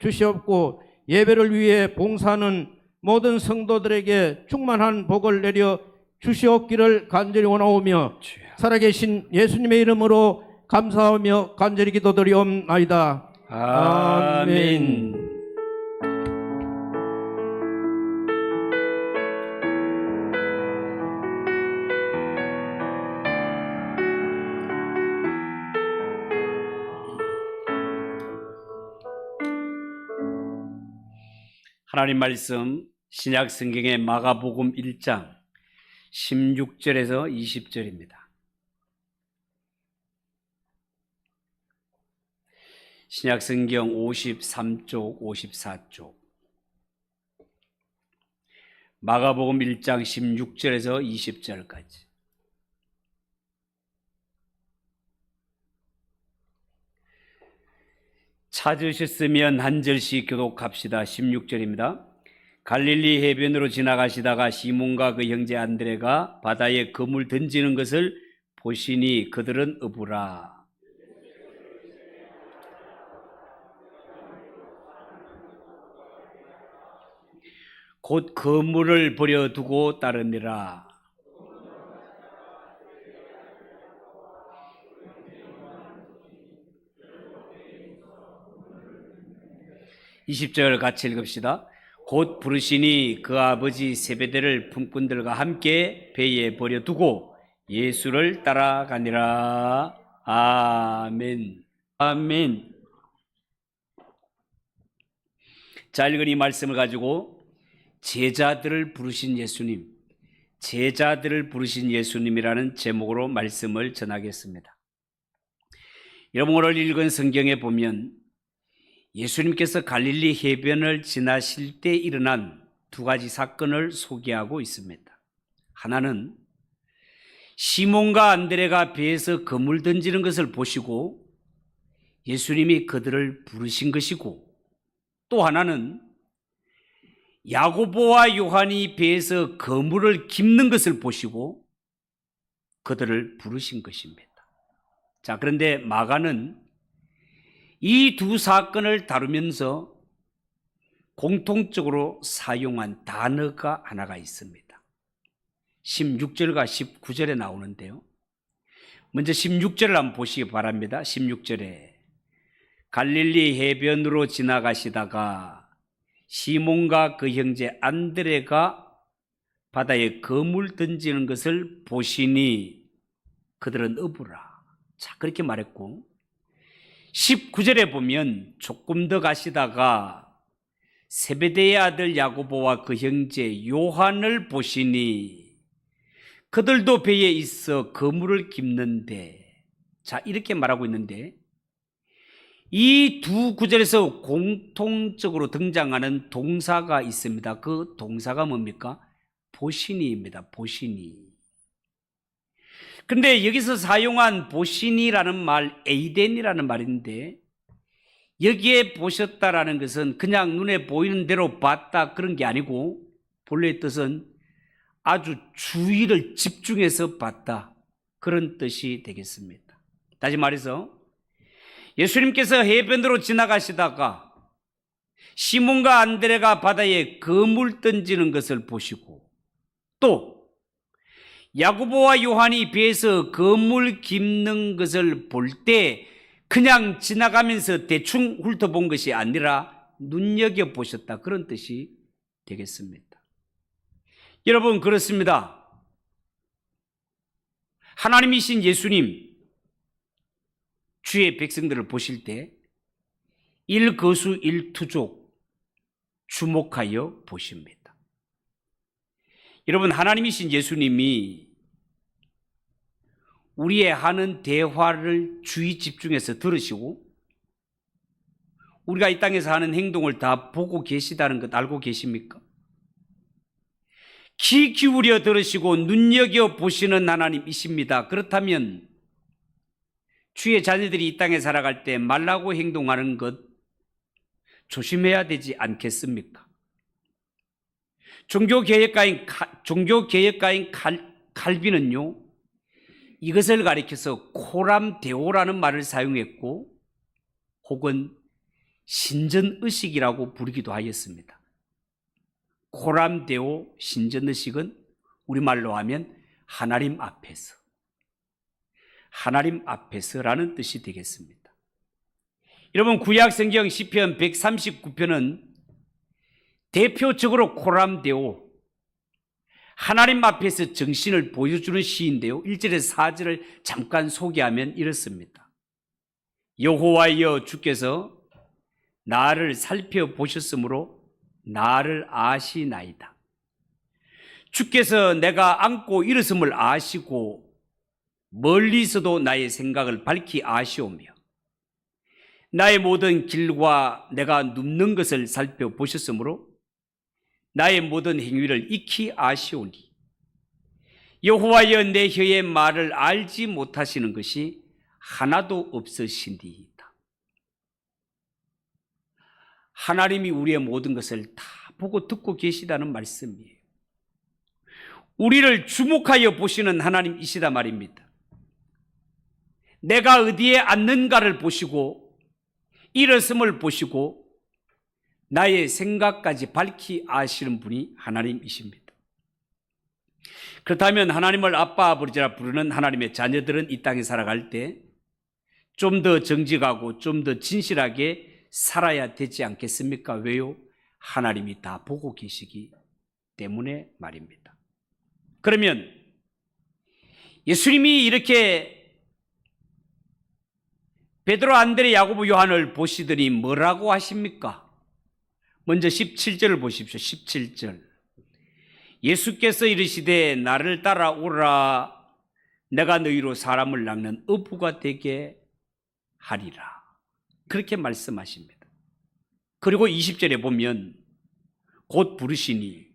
주시옵고 예배를 위해 봉사하는 모든 성도들에게 충만한 복을 내려 주시옵기를 간절히 원하오며 살아계신 예수님의 이름으로 감사하며 간절히 기도드리옵나이다. 아멘. 하나님 말씀 신약 성경의 마가복음 1장 16절에서 20절입니다. 신약 성경 53쪽, 54쪽. 마가복음 1장 16절에서 20절까지. 찾으셨으면 한 절씩 교독합시다. 16절입니다. 갈릴리 해변으로 지나가시다가 시몬과 그 형제 안드레가 바다에 그물 던지는 것을 보시니 그들은 어부라. 곧 그물을 버려두고 따르니라. 20절 같이 읽읍시다. 곧 부르시니 그 아버지 세베대를 품꾼들과 함께 배에 버려두고 예수를 따라가니라. 아멘. 아멘. 자, 읽은 이 말씀을 가지고 제자들을 부르신 예수님, 제자들을 부르신 예수님이라는 제목으로 말씀을 전하겠습니다. 여러분, 오늘 읽은 성경에 보면 예수님께서 갈릴리 해변을 지나실 때 일어난 두 가지 사건을 소개하고 있습니다. 하나는 시몬과 안드레가 배에서 그물 던지는 것을 보시고 예수님이 그들을 부르신 것이고, 또 하나는 야고보와 요한이 배에서 그물을 깁는 것을 보시고 그들을 부르신 것입니다. 자, 그런데 마가는 이 두 사건을 다루면서 공통적으로 사용한 단어가 하나가 있습니다. 16절과 19절에 나오는데요. 먼저 16절을 한번 보시기 바랍니다. 16절에 갈릴리 해변으로 지나가시다가 시몬과 그 형제 안드레가 바다에 그물 던지는 것을 보시니 그들은 어부라. 자, 그렇게 말했고, 19절에 보면 조금 더 가시다가 세베대의 아들 야고보와 그 형제 요한을 보시니 그들도 배에 있어 그물을 깁는데, 자, 이렇게 말하고 있는데, 이 두 구절에서 공통적으로 등장하는 동사가 있습니다. 그 동사가 뭡니까? 보시니입니다. 보시니. 근데 여기서 사용한 보시니라는 말, 에이덴이라는 말인데, 여기에 보셨다라는 것은 그냥 눈에 보이는 대로 봤다 그런 게 아니고, 본래의 뜻은 아주 주의를 집중해서 봤다, 그런 뜻이 되겠습니다. 다시 말해서 예수님께서 해변으로 지나가시다가 시몬과 안드레가 바다에 그물 던지는 것을 보시고, 또 야고보와 요한이 배에서 그물 깁는 것을 볼 때 그냥 지나가면서 대충 훑어본 것이 아니라 눈여겨보셨다, 그런 뜻이 되겠습니다. 여러분, 그렇습니다. 하나님이신 예수님, 주의 백성들을 보실 때 일거수일투족 주목하여 보십니다. 여러분, 하나님이신 예수님이 우리의 하는 대화를 주의 집중해서 들으시고 우리가 이 땅에서 하는 행동을 다 보고 계시다는 것 알고 계십니까? 귀 기울여 들으시고 눈여겨보시는 하나님이십니다. 그렇다면 주의 자녀들이 이 땅에 살아갈 때 말라고 행동하는 것 조심해야 되지 않겠습니까? 종교개혁가인 칼빈은요, 이것을 가리켜서 코람데오라는 말을 사용했고, 혹은 신전의식이라고 부르기도 하였습니다. 코람데오 신전의식은 우리말로 하면 하나님 앞에서라는 뜻이 되겠습니다. 여러분, 구약성경 시편 139편은 대표적으로 코람데오, 하나님 앞에서 정신을 보여주는 시인데요. 1절에서 4절을 잠깐 소개하면 이렇습니다. 여호와여, 주께서 나를 살펴보셨으므로 나를 아시나이다. 주께서 내가 앉고 일어섬을 아시고 멀리서도 나의 생각을 밝히 아시오며 나의 모든 길과 내가 눕는 것을 살펴보셨으므로 나의 모든 행위를 익히 아시오니 여호와여, 내 혀의 말을 알지 못하시는 것이 하나도 없으시니이다. 하나님이 우리의 모든 것을 다 보고 듣고 계시다는 말씀이에요. 우리를 주목하여 보시는 하나님이시다 말입니다. 내가 어디에 앉는가를 보시고 일어섬을 보시고 나의 생각까지 밝히 아시는 분이 하나님이십니다. 그렇다면 하나님을 아빠 아버지라 부르는 하나님의 자녀들은 이 땅에 살아갈 때 좀 더 정직하고 좀 더 진실하게 살아야 되지 않겠습니까? 왜요? 하나님이 다 보고 계시기 때문에 말입니다. 그러면 예수님이 이렇게 베드로, 안드레, 야고보, 요한을 보시더니 뭐라고 하십니까? 먼저 17절을 보십시오. 17절. 예수께서 이르시되 나를 따라오라. 내가 너희로 사람을 낚는 어부가 되게 하리라. 그렇게 말씀하십니다. 그리고 20절에 보면 곧 부르시니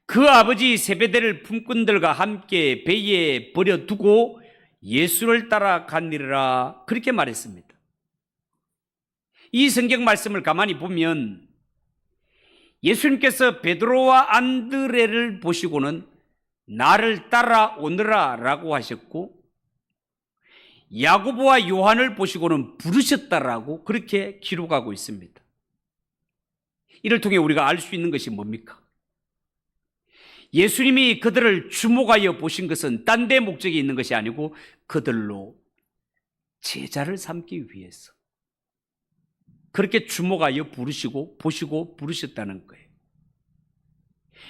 그 아버지 세베대를 품꾼들과 함께 배에 버려두고 예수를 따라가니라. 그렇게 말했습니다. 이 성경 말씀을 가만히 보면 예수님께서 베드로와 안드레를 보시고는 나를 따라오너라 라고 하셨고 야고보와 요한을 보시고는 부르셨다라고 그렇게 기록하고 있습니다. 이를 통해 우리가 알 수 있는 것이 뭡니까? 예수님이 그들을 주목하여 보신 것은 딴 데 목적이 있는 것이 아니고 그들로 제자를 삼기 위해서 그렇게 주목하여 부르시고 보시고 부르셨다는 거예요.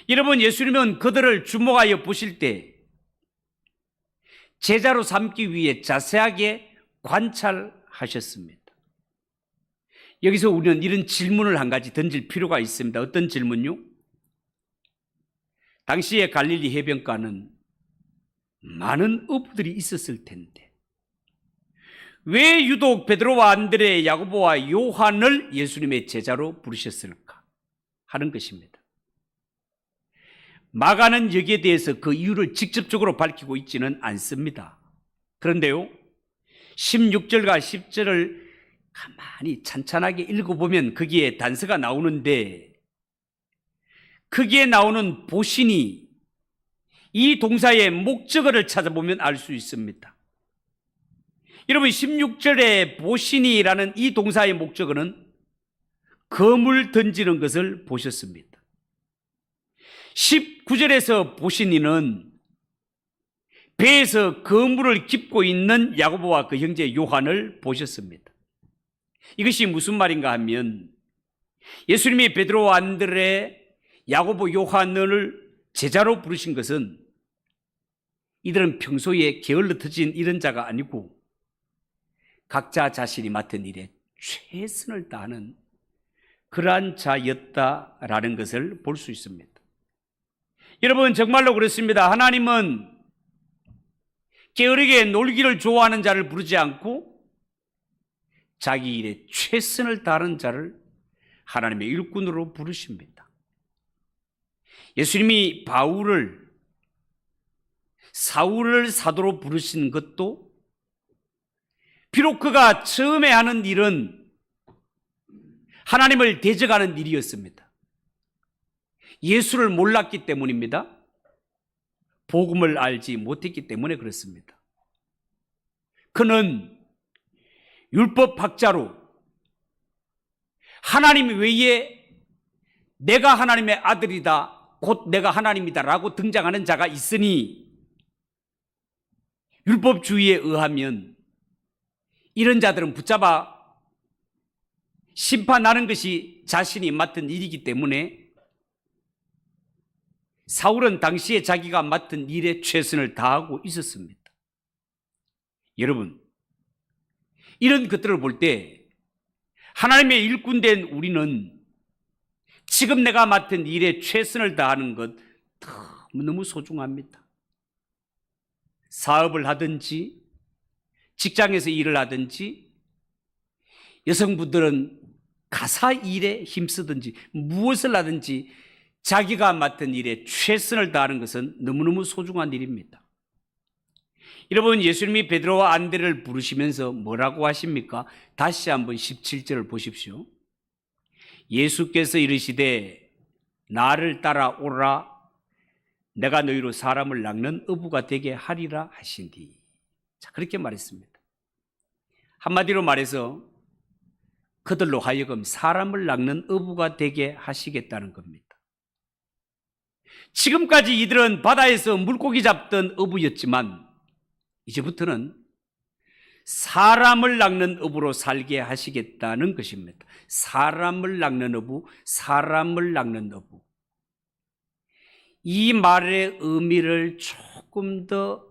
여러분, 예수님은 그들을 주목하여 보실 때 제자로 삼기 위해 자세하게 관찰하셨습니다. 여기서 우리는 이런 질문을 한 가지 던질 필요가 있습니다. 어떤 질문요? 당시에 갈릴리 해변가는 많은 어부들이 있었을 텐데 왜 유독 베드로와 안드레, 야고보와 요한을 예수님의 제자로 부르셨을까 하는 것입니다. 마가는 여기에 대해서 그 이유를 직접적으로 밝히고 있지는 않습니다. 그런데요, 16절과 10절을 가만히 찬찬하게 읽어보면 거기에 단서가 나오는데 거기에 나오는 보시니 이 동사의 목적어를 찾아보면 알 수 있습니다. 여러분, 16절에 보시니라는 이 동사의 목적어는 검을 던지는 것을 보셨습니다. 19절에서 보시니는 배에서 그물을 깁고 있는 야고보와 그 형제 요한을 보셨습니다. 이것이 무슨 말인가 하면 예수님이 베드로, 안드레, 야고보, 요한을 제자로 부르신 것은 이들은 평소에 게을러 터진 이런 자가 아니고 각자 자신이 맡은 일에 최선을 다하는 그러한 자였다라는 것을 볼 수 있습니다. 여러분, 정말로 그렇습니다. 하나님은 게으르게 놀기를 좋아하는 자를 부르지 않고 자기 일에 최선을 다하는 자를 하나님의 일꾼으로 부르십니다. 예수님이 사울을 사도로 부르신 것도 비록 그가 처음에 하는 일은 하나님을 대적하는 일이었습니다. 예수를 몰랐기 때문입니다. 복음을 알지 못했기 때문에 그렇습니다. 그는 율법학자로 하나님 외에 내가 하나님의 아들이다, 곧 내가 하나님이다 라고 등장하는 자가 있으니 율법주의에 의하면 이런 자들은 붙잡아 심판하는 것이 자신이 맡은 일이기 때문에 사울은 당시에 자기가 맡은 일에 최선을 다하고 있었습니다. 여러분, 이런 것들을 볼 때 하나님의 일꾼된 우리는 지금 내가 맡은 일에 최선을 다하는 것 너무 소중합니다. 사업을 하든지 직장에서 일을 하든지 여성분들은 가사 일에 힘쓰든지 무엇을 하든지 자기가 맡은 일에 최선을 다하는 것은 너무너무 소중한 일입니다. 여러분, 예수님이 베드로와 안드레를 부르시면서 뭐라고 하십니까? 다시 한번 17절을 보십시오. 예수께서 이르시되 나를 따라오라, 내가 너희로 사람을 낚는 어부가 되게 하리라 하시니. 자, 그렇게 말했습니다. 한마디로 말해서 그들로 하여금 사람을 낚는 어부가 되게 하시겠다는 겁니다. 지금까지 이들은 바다에서 물고기 잡던 어부였지만 이제부터는 사람을 낚는 어부로 살게 하시겠다는 것입니다. 사람을 낚는 어부, 사람을 낚는 어부. 이 말의 의미를 조금 더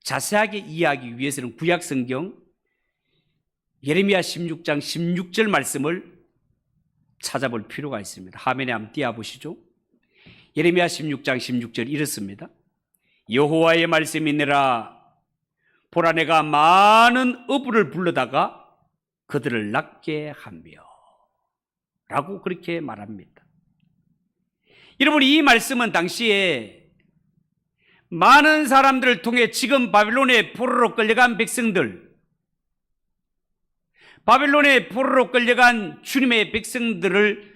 자세하게 이해하기 위해서는 구약성경 예레미야 16장 16절 말씀을 찾아볼 필요가 있습니다. 화면에 한번 띄워보시죠. 예레미야 16장 16절 이렇습니다. 여호와의 말씀이니라, 보라 내가 많은 어부를 불러다가 그들을 낚게 하며 라고 그렇게 말합니다. 여러분, 이 말씀은 당시에 많은 사람들을 통해 지금 바빌론의 포로로 끌려간 백성들, 바빌론의 포로로 끌려간 주님의 백성들을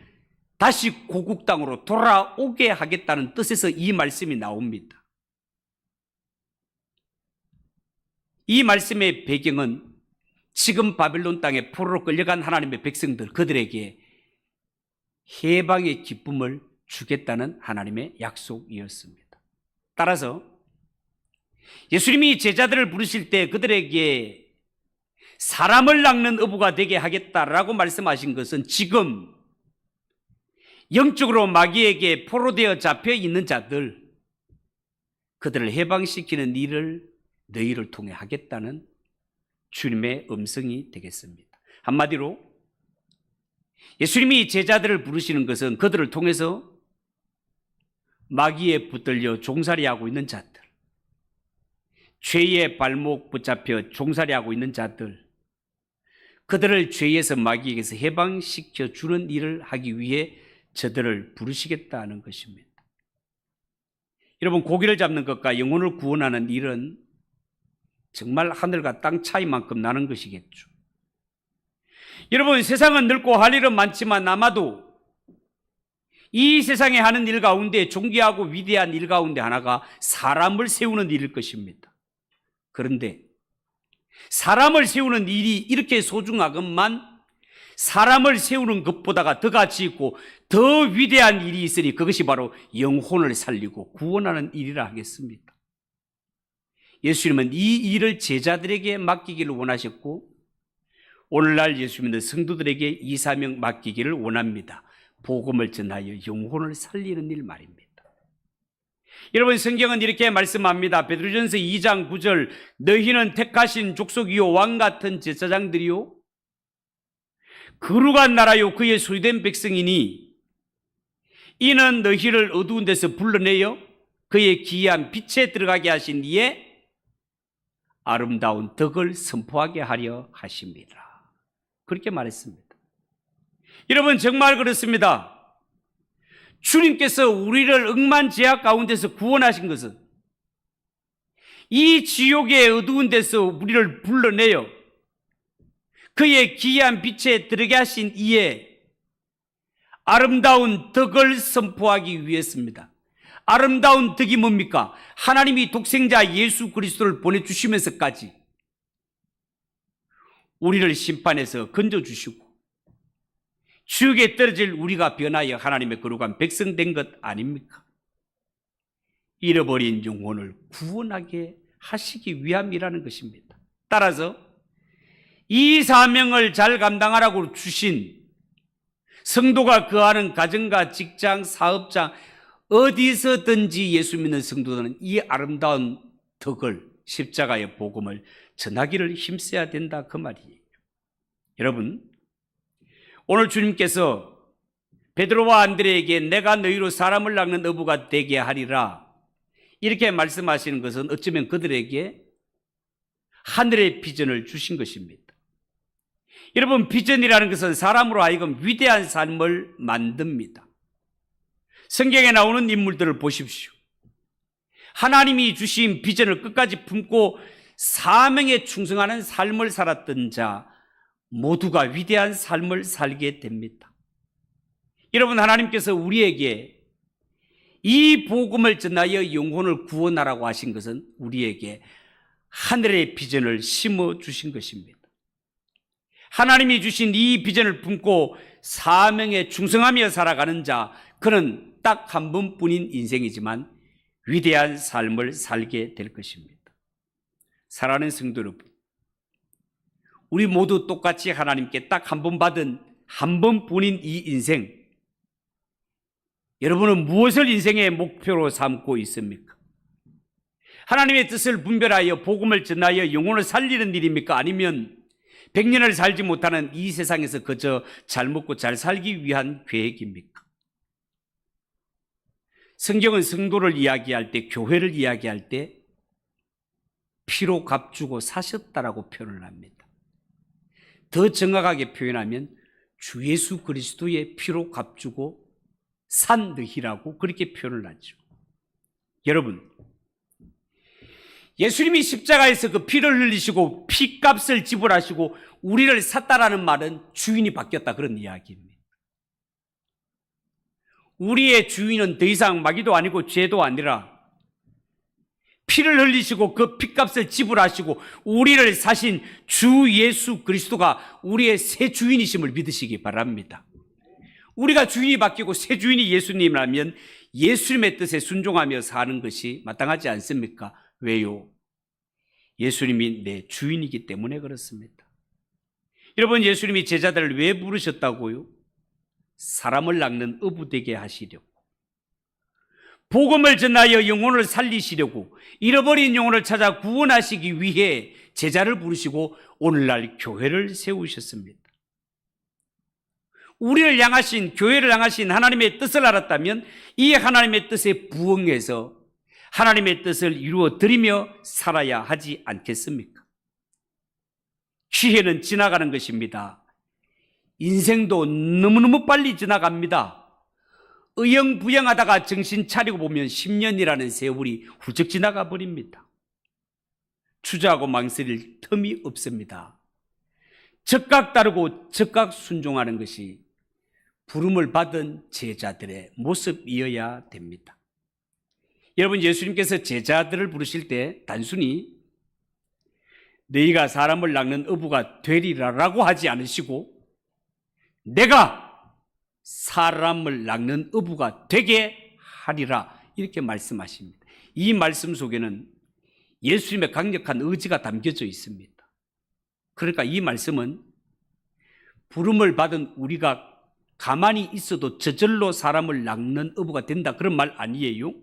다시 고국 땅으로 돌아오게 하겠다는 뜻에서 이 말씀이 나옵니다. 이 말씀의 배경은 지금 바빌론 땅에 포로로 끌려간 하나님의 백성들, 그들에게 해방의 기쁨을 주겠다는 하나님의 약속이었습니다. 따라서 예수님이 제자들을 부르실 때 그들에게 사람을 낚는 어부가 되게 하겠다라고 말씀하신 것은 지금 영적으로 마귀에게 포로되어 잡혀 있는 자들, 그들을 해방시키는 일을 너희를 통해 하겠다는 주님의 음성이 되겠습니다. 한마디로 예수님이 제자들을 부르시는 것은 그들을 통해서 마귀에 붙들려 종살이하고 있는 자들, 죄의 발목 붙잡혀 종살이하고 있는 자들, 그들을 죄에서 마귀에게서 해방시켜 주는 일을 하기 위해 저들을 부르시겠다는 것입니다. 여러분, 고기를 잡는 것과 영혼을 구원하는 일은 정말 하늘과 땅 차이만큼 나는 것이겠죠. 여러분, 세상은 넓고 할 일은 많지만 아마도 이 세상에 하는 일 가운데 존귀하고 위대한 일 가운데 하나가 사람을 세우는 일일 것입니다. 그런데 사람을 세우는 일이 이렇게 소중하건만 사람을 세우는 것보다가 더 가치 있고 더 위대한 일이 있으니 그것이 바로 영혼을 살리고 구원하는 일이라 하겠습니다. 예수님은 이 일을 제자들에게 맡기기를 원하셨고 오늘날 예수 믿는 성도들에게 이 사명 맡기기를 원합니다. 복음을 전하여 영혼을 살리는 일 말입니다. 여러분, 성경은 이렇게 말씀합니다. 베드로전서 2장 9절, 너희는 택하신 족속이요 왕같은 제사장들이요 거룩한 나라요 그의 소유된 백성이니 이는 너희를 어두운 데서 불러내어 그의 기이한 빛에 들어가게 하신 이에 아름다운 덕을 선포하게 하려 하십니다. 그렇게 말했습니다. 여러분, 정말 그렇습니다. 주님께서 우리를 억만제약 가운데서 구원하신 것은 이 지옥의 어두운 데서 우리를 불러내어 그의 기이한 빛에 들어게 하신 이에 아름다운 덕을 선포하기 위해서입니다. 아름다운 덕이 뭡니까? 하나님이 독생자 예수 그리스도를 보내주시면서까지 우리를 심판해서 건져주시고 지옥에 떨어질 우리가 변하여 하나님의 거룩한 백성 된 것 아닙니까? 잃어버린 영혼을 구원하게 하시기 위함이라는 것입니다. 따라서 이 사명을 잘 감당하라고 주신 성도가 거하는 가정과 직장, 사업장 어디서든지 예수 믿는 성도들은 이 아름다운 덕을, 십자가의 복음을 전하기를 힘써야 된다 그 말이에요. 여러분, 오늘 주님께서 베드로와 안드레에게 내가 너희로 사람을 낚는 어부가 되게 하리라 이렇게 말씀하시는 것은 어쩌면 그들에게 하늘의 비전을 주신 것입니다. 여러분, 비전이라는 것은 사람으로 하여금 위대한 삶을 만듭니다. 성경에 나오는 인물들을 보십시오. 하나님이 주신 비전을 끝까지 품고 사명에 충성하는 삶을 살았던 자 모두가 위대한 삶을 살게 됩니다. 여러분, 하나님께서 우리에게 이 복음을 전하여 영혼을 구원하라고 하신 것은 우리에게 하늘의 비전을 심어 주신 것입니다. 하나님이 주신 이 비전을 품고 사명에 충성하며 살아가는 자, 그는 딱 한 번뿐인 인생이지만 위대한 삶을 살게 될 것입니다. 사랑하는 성도 여러분, 우리 모두 똑같이 하나님께 딱 한 번 받은 한 번뿐인 이 인생, 여러분은 무엇을 인생의 목표로 삼고 있습니까? 하나님의 뜻을 분별하여 복음을 전하여 영혼을 살리는 일입니까? 아니면 100년을 살지 못하는 이 세상에서 그저 잘 먹고 잘 살기 위한 계획입니까? 성경은 성도를 이야기할 때, 교회를 이야기할 때 피로 값주고 사셨다라고 표현을 합니다. 더 정확하게 표현하면 주 예수 그리스도의 피로 값주고 산 너희라고 그렇게 표현을 하죠. 여러분, 예수님이 십자가에서 그 피를 흘리시고 피값을 지불하시고 우리를 샀다라는 말은 주인이 바뀌었다 그런 이야기입니다. 우리의 주인은 더 이상 마귀도 아니고 죄도 아니라 피를 흘리시고 그 피값을 지불하시고 우리를 사신 주 예수 그리스도가 우리의 새 주인이심을 믿으시기 바랍니다. 우리가 주인이 바뀌고 새 주인이 예수님이라면 예수님의 뜻에 순종하며 사는 것이 마땅하지 않습니까? 왜요? 예수님이 내 주인이기 때문에 그렇습니다. 여러분, 예수님이 제자들을 왜 부르셨다고요? 사람을 낚는 어부 되게 하시려고, 복음을 전하여 영혼을 살리시려고, 잃어버린 영혼을 찾아 구원하시기 위해 제자를 부르시고 오늘날 교회를 세우셨습니다. 우리를 향하신, 교회를 향하신 하나님의 뜻을 알았다면 이 하나님의 뜻에 부응해서 하나님의 뜻을 이루어 드리며 살아야 하지 않겠습니까? 기회는 지나가는 것입니다. 인생도 너무너무 빨리 지나갑니다. 의영부영하다가 정신 차리고 보면 10년이라는 세월이 훌쩍 지나가 버립니다. 주저하고 망설일 틈이 없습니다. 적각 따르고 적각 순종하는 것이 부름을 받은 제자들의 모습이어야 됩니다. 여러분, 예수님께서 제자들을 부르실 때 단순히 너희가 사람을 낚는 어부가 되리라라고 하지 않으시고 내가 사람을 낚는 어부가 되게 하리라 이렇게 말씀하십니다. 이 말씀 속에는 예수님의 강력한 의지가 담겨져 있습니다. 그러니까 이 말씀은 부름을 받은 우리가 가만히 있어도 저절로 사람을 낚는 어부가 된다 그런 말 아니에요?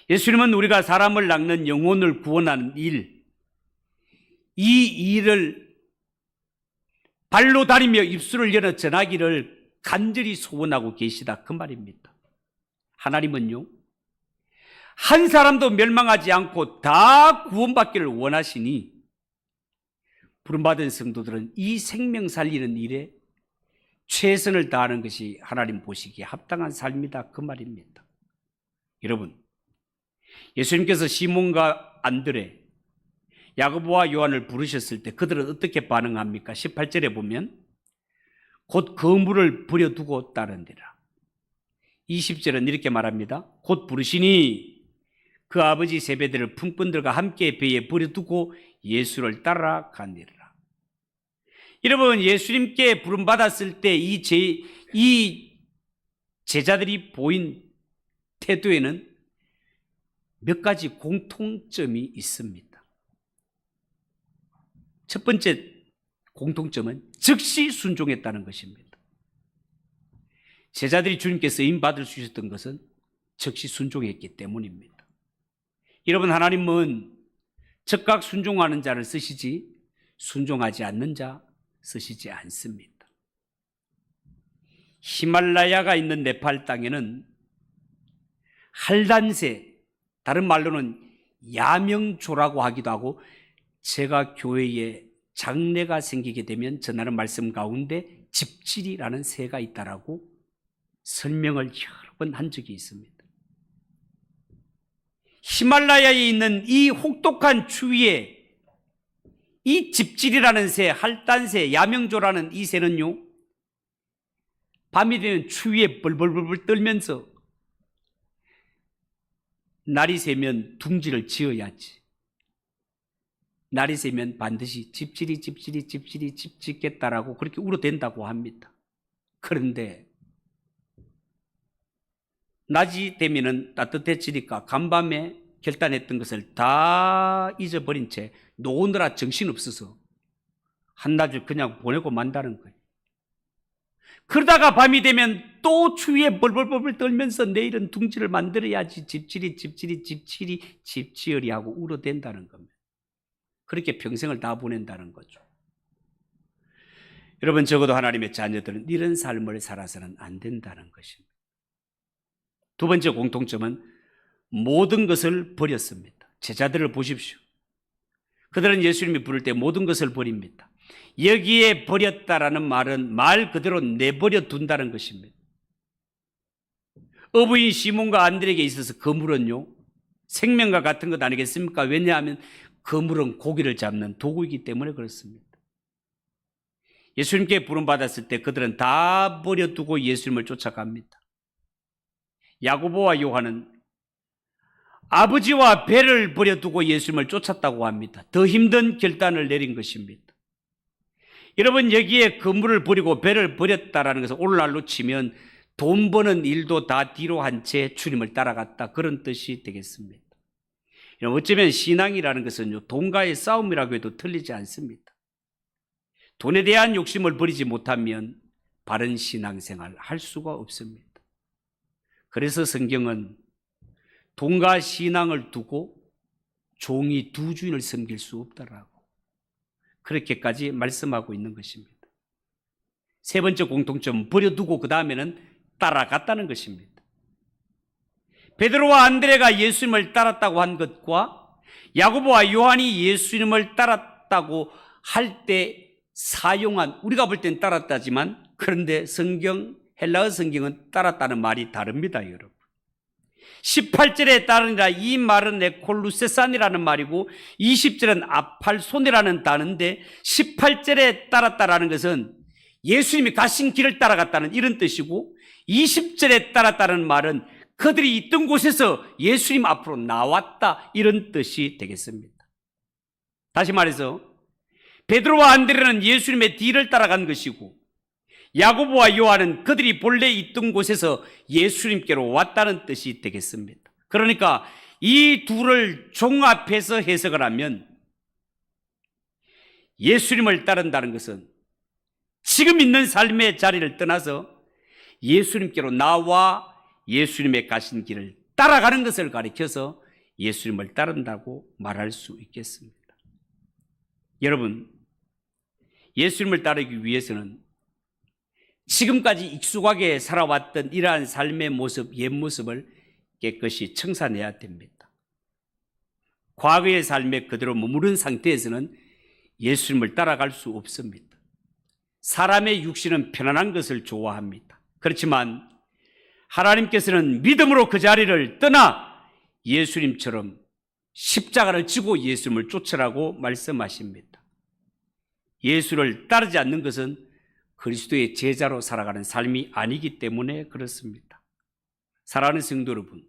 예수님은 우리가 사람을 낚는 영혼을 구원하는 일, 이 일을 발로 다니며 입술을 열어 전하기를 간절히 소원하고 계시다 그 말입니다. 하나님은요, 한 사람도 멸망하지 않고 다 구원받기를 원하시니 부름받은 성도들은 이 생명 살리는 일에 최선을 다하는 것이 하나님 보시기에 합당한 삶이다 그 말입니다. 여러분, 예수님께서 시몬과 안드레, 야고보와 요한을 부르셨을 때 그들은 어떻게 반응합니까? 18절에 보면 곧 그물을 버려두고 따른대라. 20절은 이렇게 말합니다. 곧 부르시니 그 아버지 세베대를 품꾼들과 함께 배에 버려두고 예수를 따라가니라. 여러분, 예수님께 부름받았을 때 이 제자들이 보인 태도에는 몇 가지 공통점이 있습니다. 첫 번째 공통점은 즉시 순종했다는 것입니다. 제자들이 주님께 쓰임받을 수 있었던 것은 즉시 순종했기 때문입니다. 여러분, 하나님은 즉각 순종하는 자를 쓰시지 순종하지 않는 자 쓰시지 않습니다. 히말라야가 있는 네팔 땅에는 할단새, 다른 말로는 야명조라고 하기도 하고, 제가 교회에 장례가 생기게 되면 전하는 말씀 가운데 집질이라는 새가 있다라고 설명을 여러 번 한 적이 있습니다. 히말라야에 있는 이 혹독한 추위에 이 집질이라는 새, 할단새, 야명조라는 이 새는요, 밤이 되면 추위에 벌벌벌 떨면서 날이 새면 둥지를 지어야지, 날이 새면 반드시 집질이 집 짓겠다라고 그렇게 울어댄다고 합니다. 그런데 낮이 되면은 따뜻해지니까 간밤에 결단했던 것을 다 잊어버린 채 노느라 정신없어서 한낮을 그냥 보내고 만다는 거예요. 그러다가 밤이 되면 또 추위에 벌벌벌 떨면서 내일은 둥지를 만들어야지, 집지으리 하고 울어댄다는 겁니다. 그렇게 평생을 다 보낸다는 거죠. 여러분, 적어도 하나님의 자녀들은 이런 삶을 살아서는 안 된다는 것입니다. 두 번째 공통점은 모든 것을 버렸습니다. 제자들을 보십시오. 그들은 예수님이 부를 때 모든 것을 버립니다. 여기에 버렸다라는 말은 말 그대로 내버려 둔다는 것입니다. 어부인 시몬과 안드레에게 있어서 그물은요, 생명과 같은 것 아니겠습니까? 왜냐하면 그물은 고기를 잡는 도구이기 때문에 그렇습니다. 예수님께 부름받았을 때 그들은 다 버려두고 예수님을 쫓아갑니다. 야고보와 요한은 아버지와 배를 버려두고 예수님을 쫓았다고 합니다. 더 힘든 결단을 내린 것입니다. 여러분, 여기에 그물을 버리고 배를 버렸다라는 것은 오늘날로 치면 돈 버는 일도 다 뒤로 한 채 주님을 따라갔다, 그런 뜻이 되겠습니다. 어쩌면 신앙이라는 것은요, 돈과의 싸움이라고 해도 틀리지 않습니다. 돈에 대한 욕심을 버리지 못하면 바른 신앙생활 할 수가 없습니다. 그래서 성경은 돈과 신앙을 두고 종이 두 주인을 섬길 수 없다라고 그렇게까지 말씀하고 있는 것입니다. 세 번째 공통점은 버려두고 그 다음에는 따라갔다는 것입니다. 베드로와 안드레가 예수님을 따랐다고 한 것과 야고보와 요한이 예수님을 따랐다고 할 때 사용한, 우리가 볼 땐 따랐다지만, 그런데 헬라어 성경은 따랐다는 말이 다릅니다, 여러분. 18절에 따르니라, 이 말은 에콜루세산이라는 말이고 20절은 아팔손이라는 단어인데, 18절에 따랐다라는 것은 예수님이 가신 길을 따라갔다는 이런 뜻이고, 20절에 따랐다는 말은 그들이 있던 곳에서 예수님 앞으로 나왔다, 이런 뜻이 되겠습니다. 다시 말해서 베드로와 안드레는 예수님의 뒤를 따라간 것이고, 야고보와 요한은 그들이 본래 있던 곳에서 예수님께로 왔다는 뜻이 되겠습니다. 그러니까 이 둘을 종합해서 해석을 하면 예수님을 따른다는 것은 지금 있는 삶의 자리를 떠나서 예수님께로 나와 예수님의 가신 길을 따라가는 것을 가리켜서 예수님을 따른다고 말할 수 있겠습니다. 여러분, 예수님을 따르기 위해서는 지금까지 익숙하게 살아왔던 이러한 삶의 모습, 옛 모습을 깨끗이 청산해야 됩니다. 과거의 삶에 그대로 머무른 상태에서는 예수님을 따라갈 수 없습니다. 사람의 육신은 편안한 것을 좋아합니다. 그렇지만 하나님께서는 믿음으로 그 자리를 떠나 예수님처럼 십자가를 지고 예수님을 쫓으라고 말씀하십니다. 예수를 따르지 않는 것은 그리스도의 제자로 살아가는 삶이 아니기 때문에 그렇습니다. 사랑하는 성도 여러분,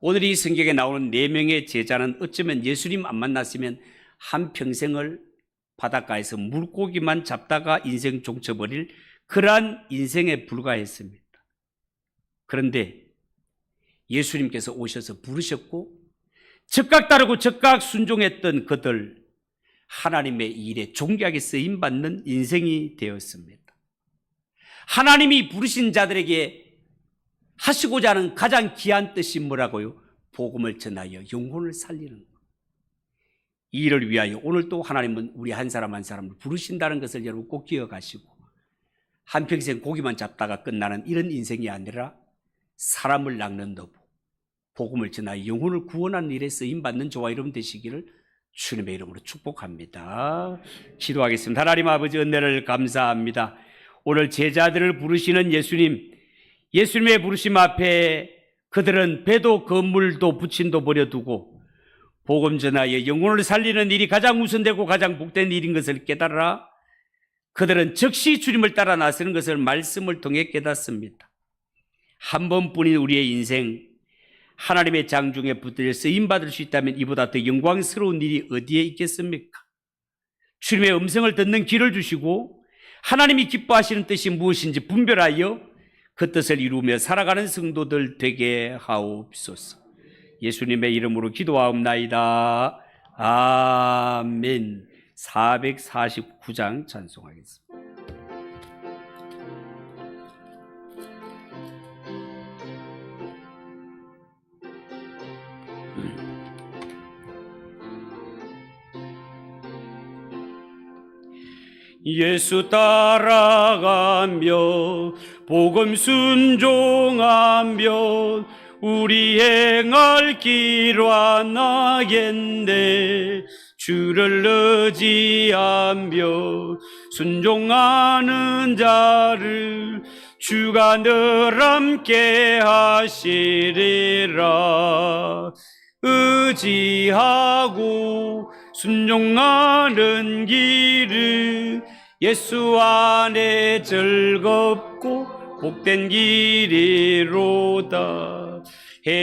오늘 이 성경에 나오는 4명의 제자는 어쩌면 예수님 안 만났으면 한평생을 바닷가에서 물고기만 잡다가 인생 종쳐버릴 그러한 인생에 불과했습니다. 그런데 예수님께서 오셔서 부르셨고 즉각 따르고 즉각 순종했던 그들, 하나님의 일에 존귀하게 쓰임받는 인생이 되었습니다. 하나님이 부르신 자들에게 하시고자 하는 가장 귀한 뜻이 뭐라고요? 복음을 전하여 영혼을 살리는 것. 이 일을 위하여 오늘 또 하나님은 우리 한 사람 한 사람을 부르신다는 것을 여러분 꼭 기억하시고, 한평생 고기만 잡다가 끝나는 이런 인생이 아니라 사람을 낚는 도구, 복음을 전하여 영혼을 구원하는 일에 쓰임받는 저와 여러분 되시기를 주님의 이름으로 축복합니다. 기도하겠습니다. 하나님 아버지, 은혜를 감사합니다. 오늘 제자들을 부르시는 예수님의 부르심 앞에 그들은 배도 건물도 부친도 버려두고 복음 전하여 영혼을 살리는 일이 가장 우선되고 가장 복된 일인 것을 깨달아 그들은 즉시 주님을 따라 나서는 것을 말씀을 통해 깨닫습니다. 한 번뿐인 우리의 인생, 하나님의 장중에 붙들려 쓰임받을 수 있다면 이보다 더 영광스러운 일이 어디에 있겠습니까? 주님의 음성을 듣는 귀를 주시고 하나님이 기뻐하시는 뜻이 무엇인지 분별하여 그 뜻을 이루며 살아가는 성도들 되게 하옵소서. 예수님의 이름으로 기도하옵나이다. 아멘. 449장 찬송하겠습니다. 예수 따라가며 복음 순종하며 우리 행할 길 완하겠네. 주를 의지하며 순종하는 자를 주가 늘 함께 하시리라. 의지하고 순종하는 길은 예수 안에 즐겁고 복된 길이로다.